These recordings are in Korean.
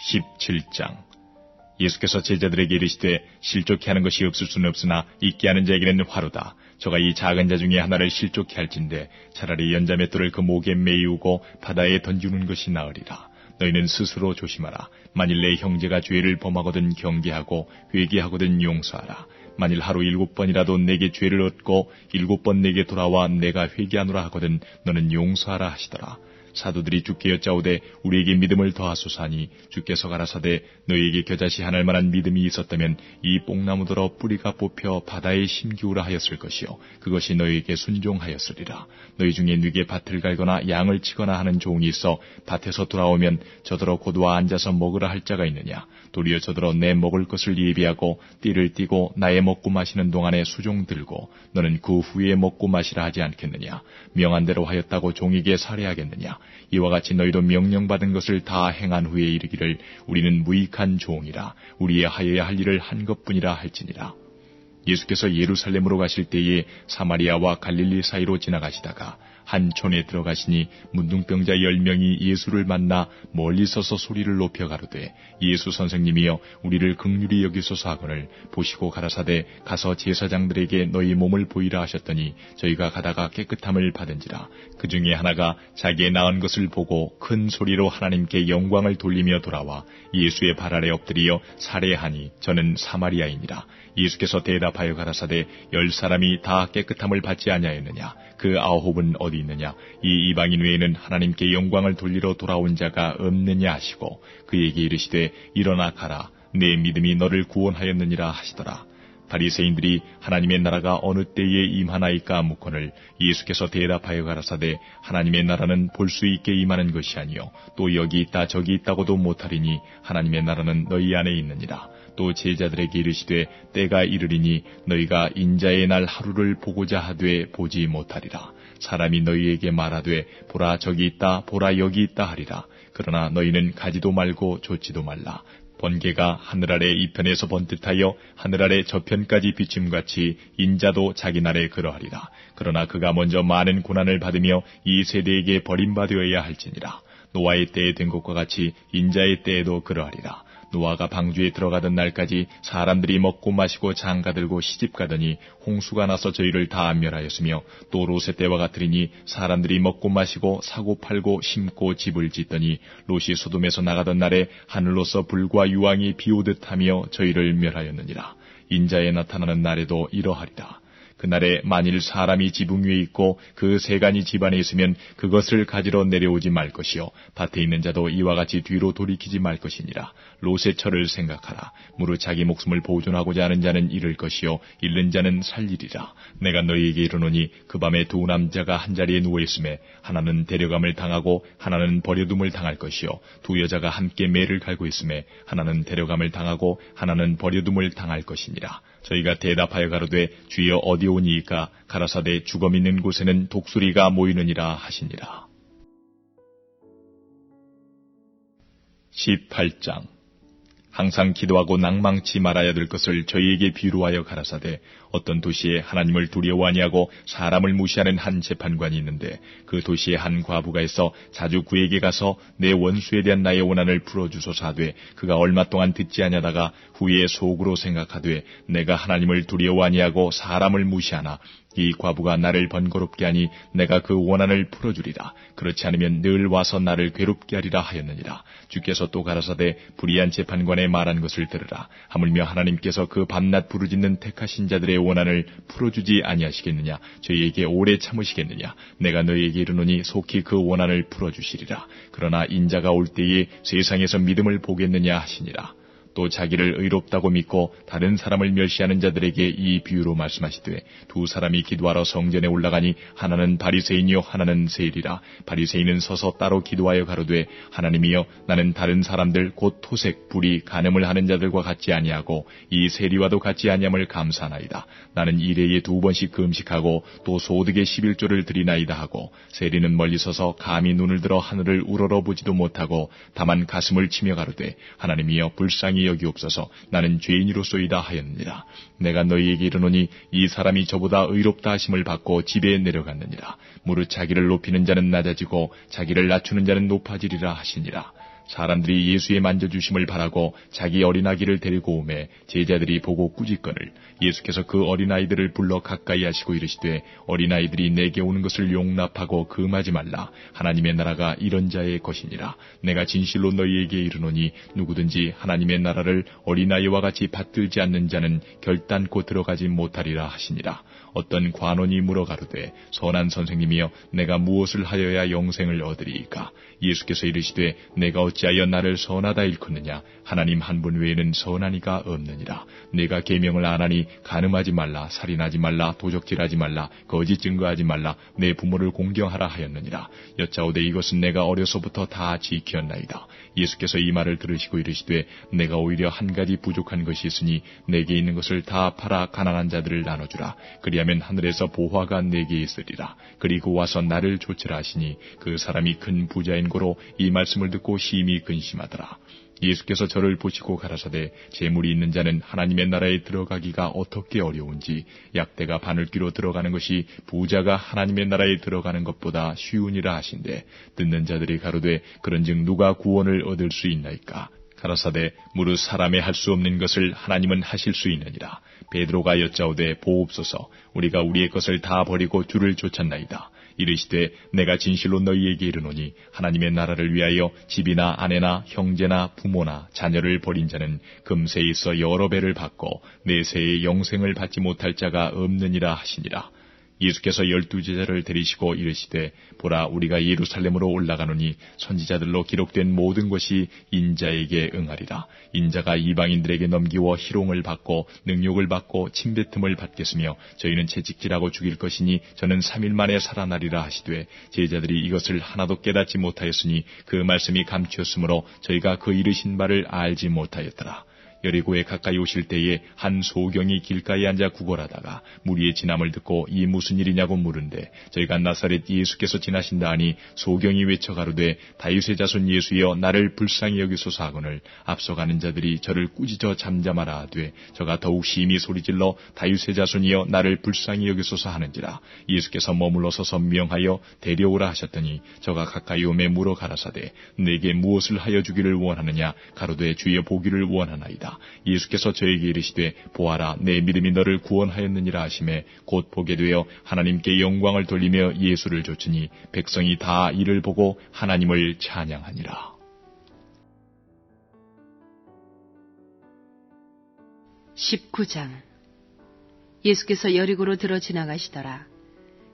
17장. 예수께서 제자들에게 이르시되 실족케 하는 것이 없을 수는 없으나 있게 하는 자에게는 화로다. 저가 이 작은 자 중에 하나를 실족케 할진대 차라리 연자맷돌을 그 목에 메이우고 바다에 던지는 것이 나으리라. 너희는 스스로 조심하라. 만일 내 형제가 죄를 범하거든 경계하고 회개하거든 용서하라. 만일 하루 7번이라도 내게 죄를 얻고 7번 내게 돌아와 내가 회개하노라 하거든 너는 용서하라 하시더라. 사도들이 주께 여짜오되 우리에게 믿음을 더하소서 하니 주께서 가라사대 너희에게 겨자씨 하날 만한 믿음이 있었다면 이 뽕나무더러 뿌리가 뽑혀 바다에 심기우라 하였을 것이요 그것이 너희에게 순종하였으리라. 너희 중에 누게 밭을 갈거나 양을 치거나 하는 종이 있어 밭에서 돌아오면 저더러 고도와 앉아서 먹으라 할 자가 있느냐. 도리어 저더러 내 먹을 것을 예비하고 띠를 띠고 나의 먹고 마시는 동안에 수종 들고 너는 그 후에 먹고 마시라 하지 않겠느냐. 명한 대로 하였다고 종에게 살해하겠느냐. 이와 같이 너희도 명령받은 것을 다 행한 후에 이르기를 우리는 무익한 종이라 우리의 하여야 할 일을 한 것뿐이라 할지니라. 예수께서 예루살렘으로 가실 때에 사마리아와 갈릴리 사이로 지나가시다가 한 촌에 들어가시니 문둥병자 10명이 예수를 만나 멀리 서서 소리를 높여 가로되 예수 선생님이여 우리를 긍휼히 여기소서 하거늘 보시고 가라사대 가서 제사장들에게 너희 몸을 보이라 하셨더니 저희가 가다가 깨끗함을 받은지라. 그 중에 하나가 자기의 나은 것을 보고 큰 소리로 하나님께 영광을 돌리며 돌아와 예수의 발 아래 엎드리어 살해하니 저는 사마리아인이라. 예수께서 대답하여 가라사대 10사람이 다 깨끗함을 받지 아니하였느냐. 그 9은 어디 있느냐. 이 이방인 외에는 하나님께 영광을 돌리러 돌아온 자가 없느냐 하시고 그에게 이르시되 일어나 가라. 내 믿음이 너를 구원하였느니라 하시더라. 바리새인들이 하나님의 나라가 어느 때에 임하나이까 묻거늘 예수께서 대답하여 가라사대 하나님의 나라는 볼 수 있게 임하는 것이 아니요 또 여기 있다 저기 있다고도 못하리니 하나님의 나라는 너희 안에 있느니라. 또 제자들에게 이르시되 때가 이르리니 너희가 인자의 날 하루를 보고자 하되 보지 못하리라. 사람이 너희에게 말하되 보라 저기 있다 보라 여기 있다 하리라. 그러나 너희는 가지도 말고 좇지도 말라. 번개가 하늘 아래 이편에서 번듯하여 하늘 아래 저편까지 비침같이 인자도 자기 날에 그러하리라. 그러나 그가 먼저 많은 고난을 받으며 이 세대에게 버림받아야 할지니라. 노아의 때에 된 것과 같이 인자의 때에도 그러하리라. 노아가 방주에 들어가던 날까지 사람들이 먹고 마시고 장가들고 시집가더니 홍수가 나서 저희를 다 멸하였으며 또 롯의 때와 같으리니 사람들이 먹고 마시고 사고 팔고 심고 집을 짓더니 롯이 소돔에서 나가던 날에 하늘로서 불과 유황이 비오듯 하며 저희를 멸하였느니라. 인자에 나타나는 날에도 이러하리라. 그날에 만일 사람이 지붕 위에 있고 그 세간이 집안에 있으면 그것을 가지러 내려오지 말 것이요 밭에 있는 자도 이와 같이 뒤로 돌이키지 말 것이니라. 롯의 철을 생각하라. 무릇 자기 목숨을 보존하고자 하는 자는 잃을 것이요 잃는 자는 살리리라. 내가 너희에게 이르노니 그 밤에 두 남자가 한 자리에 누워 있음에 하나는 데려감을 당하고 하나는 버려둠을 당할 것이요 두 여자가 함께 매를 갈고 있음에 하나는 데려감을 당하고 하나는 버려둠을 당할 것이니라. 저희가 대답하여 가로되 주여 어디 오니이까 가라사대 죽음 있는 곳에는 독수리가 모이느니라 하시니라. 18장. 항상 기도하고 낭망치 말아야 될 것을 저희에게 비유로 하여 가라사대 어떤 도시에 하나님을 두려워 아니하고 사람을 무시하는 한 재판관이 있는데 그 도시에 한 과부가 있어 자주 그에게 가서 내 원수에 대한 나의 원한을 풀어주소서 하되 그가 얼마 동안 듣지 아니하다가 후에 속으로 생각하되 내가 하나님을 두려워 아니하고 사람을 무시하나 이 과부가 나를 번거롭게 하니 내가 그 원한을 풀어주리라. 그렇지 않으면 늘 와서 나를 괴롭게 하리라 하였느니라. 주께서 또 가라사대 불의한 재판관의 말한 것을 들으라. 하물며 하나님께서 그 밤낮 부르짖는 택하신 자들의 원한을 풀어주지 아니하시겠느냐. 저희에게 오래 참으시겠느냐. 내가 너희에게 이르노니 속히 그 원한을 풀어주시리라. 그러나 인자가 올 때에 세상에서 믿음을 보겠느냐 하시니라. 또 자기를 의롭다고 믿고 다른 사람을 멸시하는 자들에게 이 비유로 말씀하시되 두 사람이 기도하러 성전에 올라가니 하나는 바리새인이요 하나는 세리라. 바리새인은 서서 따로 기도하여 가로되 하나님이여 나는 다른 사람들 곧 토색 불의 간음을 하는 자들과 같지 아니하고 이 세리와도 같지 아니함을 감사하나이다. 나는 일회에 2번씩 금식하고 또 소득의 11조를 드리나이다 하고 세리는 멀리 서서 감히 눈을 들어 하늘을 우러러보지도 못하고 다만 가슴을 치며 가로되 하나님이여 불쌍히 여기옵소서 나는 죄인이로소이다 하였느니라. 내가 너희에게 이르노니 이 사람이 저보다 의롭다 하심을 받고 집에 내려갔느니라. 무릇 자기를 높이는 자는 낮아지고 자기를 낮추는 자는 높아지리라 하시니라. 사람들이 예수의 만져주심을 바라고 자기 어린아기를 데리고 오매 제자들이 보고 꾸짖거늘 예수께서 그 어린아이들을 불러 가까이 하시고 이르시되 어린아이들이 내게 오는 것을 용납하고 금하지 말라. 하나님의 나라가 이런 자의 것이니라. 내가 진실로 너희에게 이르노니 누구든지 하나님의 나라를 어린아이와 같이 받들지 않는 자는 결단코 들어가지 못하리라 하시니라. 어떤 관원이 물어가로되 선한 선생님이여 내가 무엇을 하여야 영생을 얻으리이까? 예수께서 이르시되 내가 어찌하여 나를 선하다 일컫느냐? 하나님 한 분 외에는 선한 이가 없느니라. 내가 계명을 안 하니 간음하지 말라, 살인하지 말라, 도적질하지 말라, 거짓 증거하지 말라, 내 부모를 공경하라 하였느니라. 여짜오되 이것은 내가 어려서부터 다 지켰나이다. 예수께서 이 말을 들으시고 이르시되 내가 오히려 한 가지 부족한 것이 있으니 내게 있는 것을 다 팔아 가난한 자들을 나눠주라. 그리하면 하늘에서 보화가 내게 있으리라. 그리고 와서 나를 좇으라 하시니 그 사람이 큰 부자인 고로 이 말씀을 듣고 심히 근심하더라. 예수께서 저를 보시고 가라사대 재물이 있는 자는 하나님의 나라에 들어가기가 어떻게 어려운지 약대가 바늘귀로 들어가는 것이 부자가 하나님의 나라에 들어가는 것보다 쉬우니라 하신대 듣는 자들이 가로되 그런즉 누가 구원을 얻을 수 있나이까? 가라사대 무릇 사람의 할 수 없는 것을 하나님은 하실 수 있느니라. 베드로가 여짜오되 보옵소서 우리가 우리의 것을 다 버리고 주를 쫓았나이다. 이르시되 내가 진실로 너희에게 이르노니 하나님의 나라를 위하여 집이나 아내나 형제나 부모나 자녀를 버린 자는 금세에 있어 여러 배를 받고 내세에 영생을 받지 못할 자가 없느니라 하시니라. 예수께서 12제자를 데리시고 이르시되 보라 우리가 예루살렘으로 올라가노니 선지자들로 기록된 모든 것이 인자에게 응하리라. 인자가 이방인들에게 넘기워 희롱을 받고 능욕을 받고 침뱉음을 받겠으며 저희는 채찍질하고 죽일 것이니 저는 3일 만에 살아나리라 하시되 제자들이 이것을 하나도 깨닫지 못하였으니 그 말씀이 감추었으므로 저희가 그 이르신 바를 알지 못하였더라. 여리고에 가까이 오실 때에 한 소경이 길가에 앉아 구걸하다가 무리의 진함을 듣고 이 무슨 일이냐고 물은데 저희가 나사렛 예수께서 지나신다 하니 소경이 외쳐 가로되 다윗의 자손 예수여 나를 불쌍히 여기소서 하거늘 앞서가는 자들이 저를 꾸짖어 잠잠하라 하되 저가 더욱 심히 소리질러 다윗의 자손이여 나를 불쌍히 여기소서 하는지라. 예수께서 머물러 서서 명하여 데려오라 하셨더니 저가 가까이 오매 물어 가라사대 내게 무엇을 하여 주기를 원하느냐? 가로되 주여 보기를 원하나이다. 예수께서 저에게 이르시되 보아라 내 믿음이 너를 구원하였느니라 하시매 곧 보게 되어 하나님께 영광을 돌리며 예수를 좇으니 백성이 다 이를 보고 하나님을 찬양하니라. (19장) 예수께서 여리고로 들어 지나가시더라.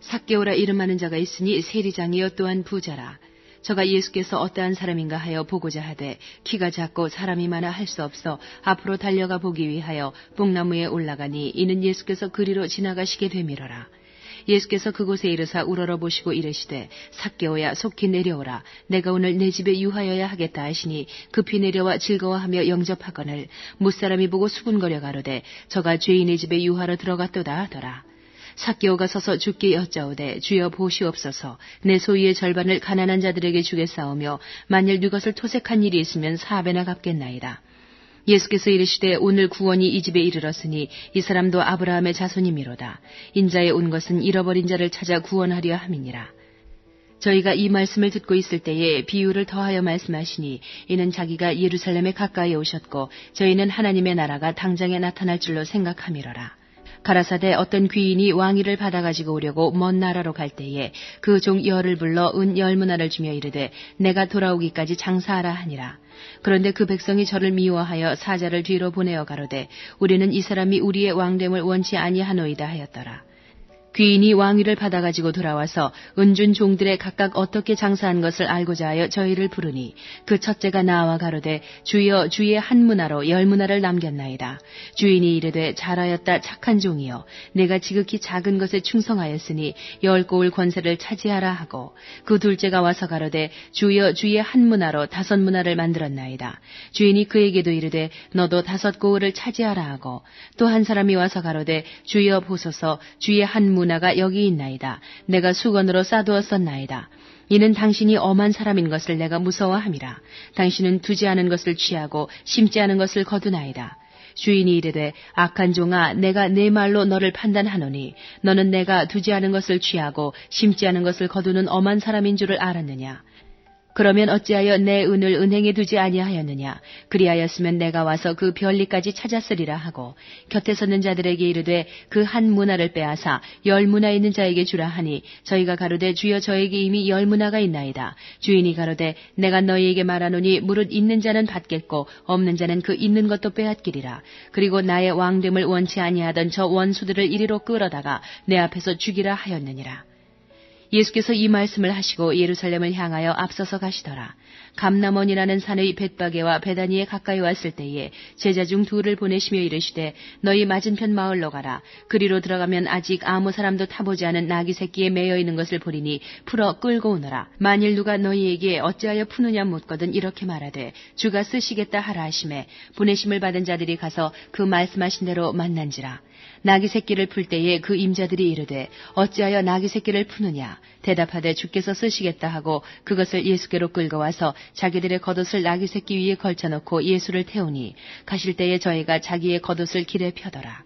삭개오라 이름하는 자가 있으니 세리장이여 또한 부자라. 저가 예수께서 어떠한 사람인가 하여 보고자 하되 키가 작고 사람이 많아 할 수 없어 앞으로 달려가 보기 위하여 뽕나무에 올라가니 이는 예수께서 그리로 지나가시게 되밀어라. 예수께서 그곳에 이르사 우러러 보시고 이르시되 삭개오야 속히 내려오라. 내가 오늘 내 집에 유하여야 하겠다 하시니 급히 내려와 즐거워하며 영접하거늘 무사람이 보고 수군거려 가로되 저가 죄인의 집에 유하러 들어갔도다 하더라. 삭개오가 서서 주께 여짜오되 주여 보시옵소서 내 소유의 절반을 가난한 자들에게 주겠사오며 만일 네 것을 토색한 일이 있으면 4배나 갚겠나이다. 예수께서 이르시되 오늘 구원이 이 집에 이르렀으니 이 사람도 아브라함의 자손이미로다. 인자에 온 것은 잃어버린 자를 찾아 구원하려 함이니라. 저희가 이 말씀을 듣고 있을 때에 비유를 더하여 말씀하시니 이는 자기가 예루살렘에 가까이 오셨고 저희는 하나님의 나라가 당장에 나타날 줄로 생각함이로라. 가라사대 어떤 귀인이 왕위를 받아가지고 오려고 먼 나라로 갈 때에 그 종 열을 불러 은 10문화를 주며 이르되 내가 돌아오기까지 장사하라 하니라. 그런데 그 백성이 저를 미워하여 사자를 뒤로 보내어 가로되 우리는 이 사람이 우리의 왕됨을 원치 아니하노이다 하였더라. 귀인이 왕위를 받아가지고 돌아와서 은준 종들의 각각 어떻게 장사한 것을 알고자 하여 저희를 부르니 그 첫째가 나와 가로되 주여 주의 한 문화로 10문화를 남겼나이다. 주인이 이르되 잘하였다 착한 종이여 내가 지극히 작은 것에 충성하였으니 10고을 권세를 차지하라 하고 그 둘째가 와서 가로되 주여 주의 한 문화로 5문화를 만들었나이다. 주인이 그에게도 이르되 너도 5고을을 차지하라 하고 또 한 사람이 와서 가로되 주여 보소서 주의 한 문화가 여기 있나이다. 내가 수건으로 싸두었었나이다. 이는 당신이 엄한 사람인 것을 내가 무서워함이라. 당신은 두지 않은 것을 취하고 심지 않은 것을 거두나이다. 주인이 이르되 악한 종아 내가 내 말로 너를 판단하노니 너는 내가 두지 않은 것을 취하고 심지 않은 것을 거두는 엄한 사람인 줄을 알았느냐. 그러면 어찌하여 내 은을 은행에 두지 아니하였느냐? 그리하였으면 내가 와서 그 별리까지 찾았으리라 하고 곁에 서는 자들에게 이르되 그 한 문화를 빼앗아 10문화 있는 자에게 주라 하니 저희가 가로되 주여 저에게 이미 10문화가 있나이다. 주인이 가로되 내가 너희에게 말하노니 무릇 있는 자는 받겠고 없는 자는 그 있는 것도 빼앗기리라. 그리고 나의 왕됨을 원치 아니하던 저 원수들을 이리로 끌어다가 내 앞에서 죽이라 하였느니라. 예수께서 이 말씀을 하시고 예루살렘을 향하여 앞서서 가시더라. 감람원이라는 산의 벳바게와 베다니에 가까이 왔을 때에 제자 중 둘을 보내시며 이르시되 너희 맞은편 마을로 가라. 그리로 들어가면 아직 아무 사람도 타보지 않은 나귀 새끼에 매여 있는 것을 보리니 풀어 끌고 오너라. 만일 누가 너희에게 어찌하여 푸느냐 묻거든 이렇게 말하되 주가 쓰시겠다 하라 하시매 보내심을 받은 자들이 가서 그 말씀하신 대로 만난지라. 나귀 새끼를 풀 때에 그 임자들이 이르되 어찌하여 나귀 새끼를 푸느냐 대답하되 주께서 쓰시겠다 하고 그것을 예수께로 끌고 와서 자기들의 겉옷을 나귀 새끼 위에 걸쳐놓고 예수를 태우니 가실 때에 저희가 자기의 겉옷을 길에 펴더라.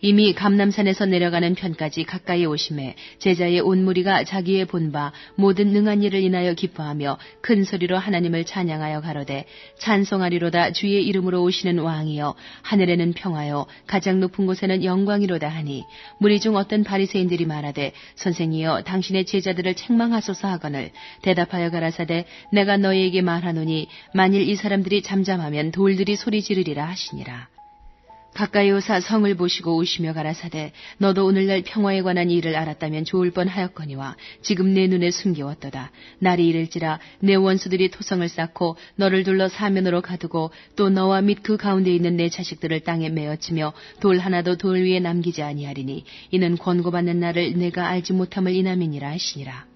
이미 감람산에서 내려가는 편까지 가까이 오심에 제자의 온 무리가 자기의 본바 모든 능한 일을 인하여 기뻐하며 큰 소리로 하나님을 찬양하여 가로되 찬송하리로다 주의 이름으로 오시는 왕이여 하늘에는 평화요 가장 높은 곳에는 영광이로다 하니 무리 중 어떤 바리새인들이 말하되 선생이여 당신의 제자들을 책망하소서 하거늘 대답하여 가라사대 내가 너희에게 말하노니 만일 이 사람들이 잠잠하면 돌들이 소리 지르리라 하시니라. 가까이 오사 성을 보시고 우시며 가라사대 너도 오늘날 평화에 관한 일을 알았다면 좋을 뻔하였거니와 지금 내 눈에 숨겨왔도다. 날이 이를지라 내 원수들이 토성을 쌓고 너를 둘러 사면으로 가두고 또 너와 및 그 가운데 있는 내 자식들을 땅에 메어치며 돌 하나도 돌 위에 남기지 아니하리니 이는 권고받는 날을 내가 알지 못함을 인함이니라 하시니라.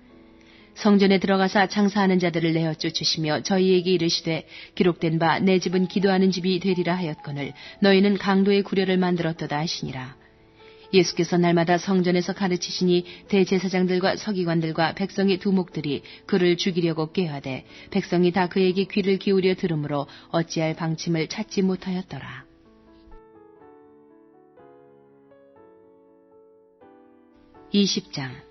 성전에 들어가사 장사하는 자들을 내어 쫓으시며 저희에게 이르시되 기록된 바 내 집은 기도하는 집이 되리라 하였거늘 너희는 강도의 구려를 만들었도다 하시니라. 예수께서 날마다 성전에서 가르치시니 대제사장들과 서기관들과 백성의 두목들이 그를 죽이려고 꾀하되 백성이 다 그에게 귀를 기울여 들으므로 어찌할 방침을 찾지 못하였더라. 20장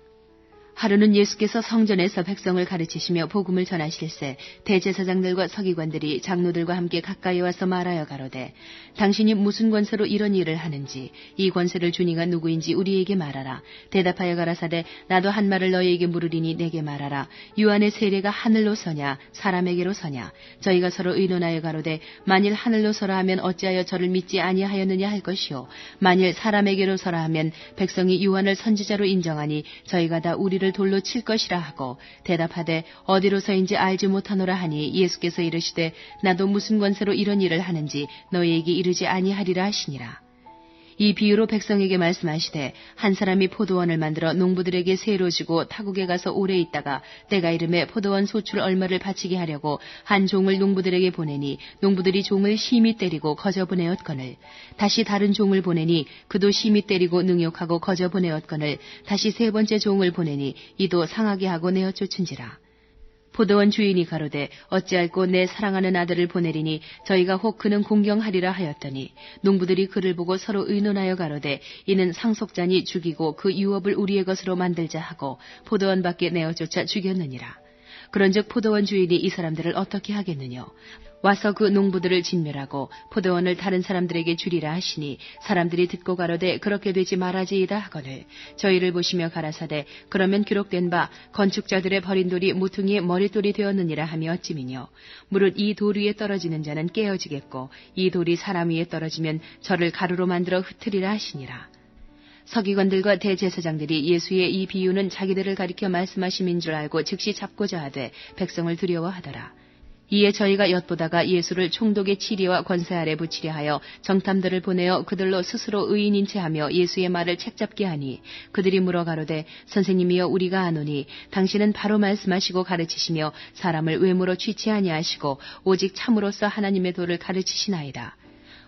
하루는 예수께서 성전에서 백성을 가르치시며 복음을 전하실세 대제사장들과 서기관들이 장로들과 함께 가까이 와서 말하여 가로되 당신이 무슨 권세로 이런 일을 하는지 이 권세를 주니가 누구인지 우리에게 말하라. 대답하여 가라사대 나도 한 말을 너희에게 물으리니 내게 말하라. 유한의 세례가 하늘로 서냐 사람에게로 서냐. 저희가 서로 의논하여 가로되 만일 하늘로 서라 하면 어찌하여 저를 믿지 아니하였느냐 할 것이요 만일 사람에게로 서라 하면 백성이 유한을 선지자로 인정하니 저희가 다 우리를 돌로 칠 것이라 하고 대답하되 어디로서인지 알지 못하노라 하니 예수께서 이르시되 나도 무슨 권세로 이런 일을 하는지 너희에게 이르지 아니하리라 하시니라. 이 비유로 백성에게 말씀하시되 한 사람이 포도원을 만들어 농부들에게 세로 주고 타국에 가서 오래 있다가 때가 이름에 포도원 소출 얼마를 바치게 하려고 한 종을 농부들에게 보내니 농부들이 종을 심히 때리고 거저 보내었거늘 다시 다른 종을 보내니 그도 심히 때리고 능욕하고 거저 보내었거늘 다시 세 번째 종을 보내니 이도 상하게 하고 내어 쫓은지라. 포도원 주인이 가로되 어찌할꼬 내 사랑하는 아들을 보내리니 저희가 혹 그는 공경하리라 하였더니 농부들이 그를 보고 서로 의논하여 가로되 이는 상속자니 죽이고 그 유업을 우리의 것으로 만들자 하고 포도원 밖에 내어 쫓아 죽였느니라. 그런즉 포도원 주인이 이 사람들을 어떻게 하겠느냐. 와서 그 농부들을 진멸하고 포도원을 다른 사람들에게 주리라 하시니 사람들이 듣고 가로되 그렇게 되지 말아지이다 하거늘 저희를 보시며 가라사대 그러면 기록된 바 건축자들의 버린 돌이 무퉁이의 머릿돌이 되었느니라 하며 어찌미뇨. 무릇 이 돌 위에 떨어지는 자는 깨어지겠고 이 돌이 사람 위에 떨어지면 저를 가루로 만들어 흩으리라 하시니라. 서기관들과 대제사장들이 예수의 이 비유는 자기들을 가리켜 말씀하심인 줄 알고 즉시 잡고자 하되 백성을 두려워하더라. 이에 저희가 엿보다가 예수를 총독의 치리와 권세 아래 붙이려 하여 정탐들을 보내어 그들로 스스로 의인인 채 하며 예수의 말을 책잡게 하니 그들이 물어 가로되 선생님이여 우리가 아노니 당신은 바로 말씀하시고 가르치시며 사람을 외모로 취치 아니하시고 오직 참으로서 하나님의 도를 가르치시나이다.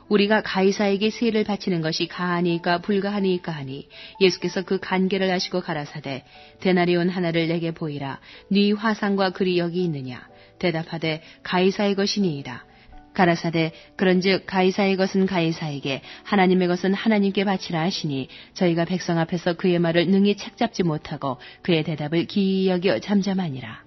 우리가 가이사에게 세를 바치는 것이 가하니까 불가하니까 하니 예수께서 그 간계를 하시고 가라사대 데나리온 하나를 내게 보이라. 네 화상과 글이 여기 있느냐. 대답하되 가이사의 것이니이다. 가라사대 그런즉 가이사의 것은 가이사에게 하나님의 것은 하나님께 바치라 하시니 저희가 백성 앞에서 그의 말을 능히 책잡지 못하고 그의 대답을 기이 여겨 잠잠하니라.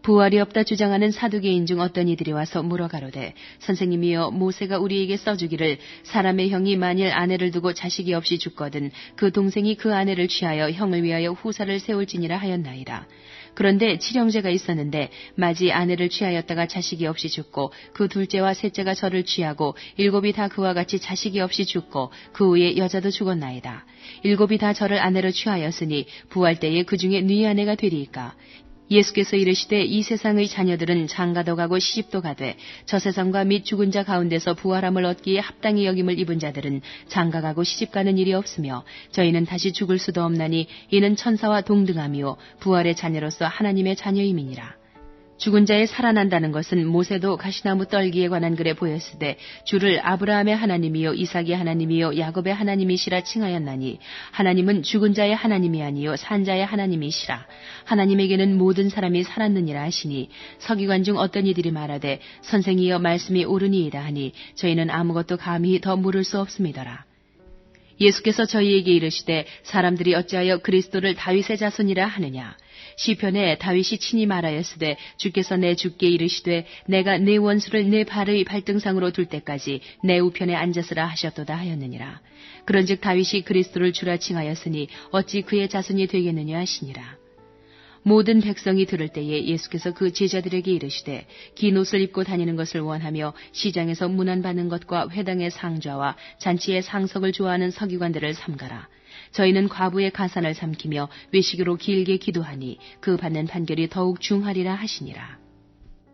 부활이 없다 주장하는 사두개인 중 어떤 이들이 와서 물어가로되 선생님이여 모세가 우리에게 써주기를 사람의 형이 만일 아내를 두고 자식이 없이 죽거든 그 동생이 그 아내를 취하여 형을 위하여 후사를 세울지니라 하였나이다. 그런데 칠형제가 있었는데 마지 아내를 취하였다가 자식이 없이 죽고 그 둘째와 셋째가 저를 취하고 일곱이 다 그와 같이 자식이 없이 죽고 그 후에 여자도 죽었나이다. 일곱이 다 저를 아내로 취하였으니 부활 때에 그 중에 네 아내가 되리이까. 예수께서 이르시되 이 세상의 자녀들은 장가도 가고 시집도 가되 저 세상과 및 죽은 자 가운데서 부활함을 얻기에 합당히 여김을 입은 자들은 장가가고 시집가는 일이 없으며 저희는 다시 죽을 수도 없나니 이는 천사와 동등함이요 부활의 자녀로서 하나님의 자녀임이니라. 죽은 자의 살아난다는 것은 모세도 가시나무 떨기에 관한 글에 보였으되 주를 아브라함의 하나님이요 이삭의 하나님이요 야곱의 하나님이시라 칭하였나니 하나님은 죽은 자의 하나님이 아니요 산 자의 하나님이시라. 하나님에게는 모든 사람이 살았느니라 하시니 서기관 중 어떤 이들이 말하되 선생이여 말씀이 옳으니이다 하니 저희는 아무것도 감히 더 물을 수 없음이더라. 예수께서 저희에게 이르시되 사람들이 어찌하여 그리스도를 다윗의 자손이라 하느냐. 시편에 다윗이 친히 말하였으되 주께서 내 주께 이르시되 내가 내 원수를 내 발의 발등상으로 둘 때까지 내 우편에 앉았으라 하셨도다 하였느니라. 그런즉 다윗이 그리스도를 주라 칭하였으니 어찌 그의 자손이 되겠느냐 하시니라. 모든 백성이 들을 때에 예수께서 그 제자들에게 이르시되 긴 옷을 입고 다니는 것을 원하며 시장에서 문안받는 것과 회당의 상좌와 잔치의 상석을 좋아하는 서기관들을 삼가라. 저희는 과부의 가산을 삼키며 외식으로 길게 기도하니 그 받는 판결이 더욱 중하리라 하시니라.